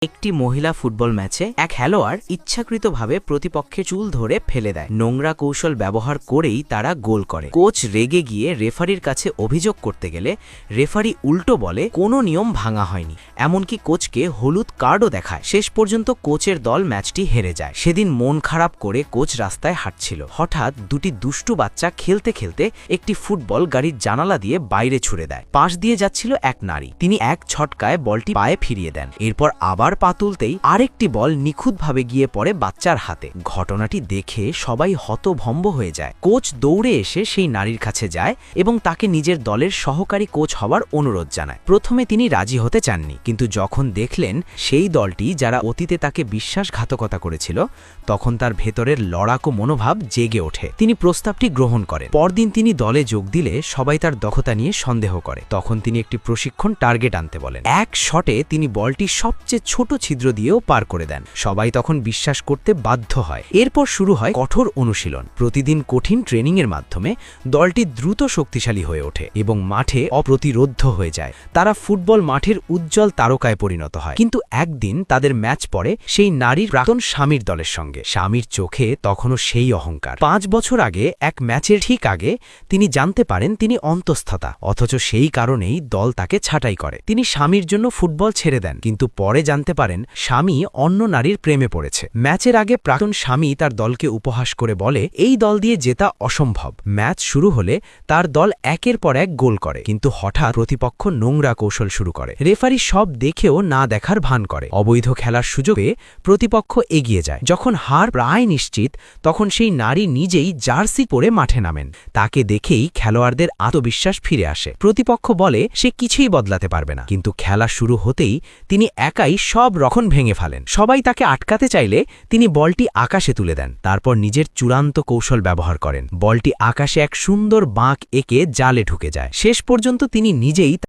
একটি মহিলা ফুটবল ম্যাচে এক খেলোয়াড় ইচ্ছাকৃতভাবে প্রতিপক্ষের চুল ধরে ফেলে দেয়। নোংরা কৌশল ব্যবহার করেই তারা গোল করে। কোচ রেগে গিয়ে রেফারির কাছে অভিযোগ করতে গেলে রেফারি উল্টো বলে কোনো নিয়ম ভাঙা হয়নি, এমনকি কোচকে হলুদ কার্ডও দেখায়। শেষ পর্যন্ত কোচের দল ম্যাচটি হেরে যায়। সেদিন মন খারাপ করে কোচ রাস্তায় হাঁটছিল। হঠাৎ দুটি দুষ্টু বাচ্চা খেলতে খেলতে একটি ফুটবল গাড়ির জানালা দিয়ে বাইরে ছুড়ে দেয়। পাশ দিয়ে যাচ্ছিল এক নারী, তিনি এক ছটকায় বলটি পায়ে ফিরিয়ে দেন। এরপর আবার পা তুলতেই আরেকটি বল নিখুঁতভাবে গিয়ে পড়ে বাচ্চার হাতে। ঘটনাটি দেখে সবাই হতভম্ব হয়ে যায়। কোচ দৌড়ে এসে সেই নারীর কাছে যায় এবং তাকে নিজের দলের সহকারী কোচ হওয়ার অনুরোধ জানায়। প্রথমে তিনি রাজি হতে চাননি, কিন্তু যখন দেখলেন সেই দলটি যারা অতীতে তাকে বিশ্বাসঘাতকতা করেছিল, তখন তার ভেতরের লড়াকু মনোভাব জেগে ওঠে। তিনি প্রস্তাবটি গ্রহণ করেন। পরদিন তিনি দলে যোগ দিলে সবাই তার দক্ষতা নিয়ে সন্দেহ করে। তখন তিনি একটি প্রশিক্ষণ টার্গেট আনতে বলেন। এক শটে তিনি বলটি সবচেয়ে ছোট ছিদ্র দিয়েও পার করে দেন। সবাই তখন বিশ্বাস করতে বাধ্য হয়। এরপর শুরু হয় কঠোর অনুশীলন। প্রতিদিন কঠিন ট্রেনিংয়ের মাধ্যমে দলটি দ্রুত শক্তিশালী হয়ে ওঠে এবং মাঠে অপ্রতিরোধ্য হয়ে যায়। তারা ফুটবল মাঠের উজ্জ্বল তারকায় পরিণত হয়। কিন্তু একদিন তাদের ম্যাচ পড়ে সেই নারীর প্রাক্তন স্বামীর দলের সঙ্গে। স্বামীর চোখে তখনও সেই অহংকার। 5 বছর আগে এক ম্যাচের ঠিক আগে তিনি জানতে পারেন তিনি অন্তঃস্থতা, অথচ সেই কারণেই দল তাকে ছাঁটাই করে। তিনি স্বামীর জন্য ফুটবল ছেড়ে দেন, কিন্তু পরে জানতে পারেন স্বামী অন্য নারীর প্রেমে পড়েছে। ম্যাচের আগে প্রাক্তন স্বামী তার দলকে উপহাস করে বলে এই দল দিয়ে জেতা অসম্ভব। ম্যাচ শুরু হলে তার দল একের পর এক গোল করে, কিন্তু হঠাৎ প্রতিপক্ষ নোংরা কৌশল শুরু করে। রেফারি সব দেখেও না দেখার ভান করে। অবৈধ খেলার সুযোগে প্রতিপক্ষ এগিয়ে যায়। যখন হার প্রায় নিশ্চিত, তখন সেই নারী নিজেই জার্সি পরে মাঠে নামেন। তাকে দেখেই খেলোয়াড়দের আত্মবিশ্বাস ফিরে আসে। প্রতিপক্ষ বলে সে কিছুই বদলাতে পারবে না, কিন্তু খেলা শুরু হতেই তিনি একাই সব রক্ষণ ভেঙে ফেলেন। সবাই তাকে আটকাতে চাইলে তিনি বলটি আকাশে তুলে দেন। তারপর নিজের চূড়ান্ত কৌশল ব্যবহার করেন। বলটি আকাশে এক সুন্দর বাঁক এঁকে জালে ঢুকে যায়। শেষ পর্যন্ত তিনি নিজেই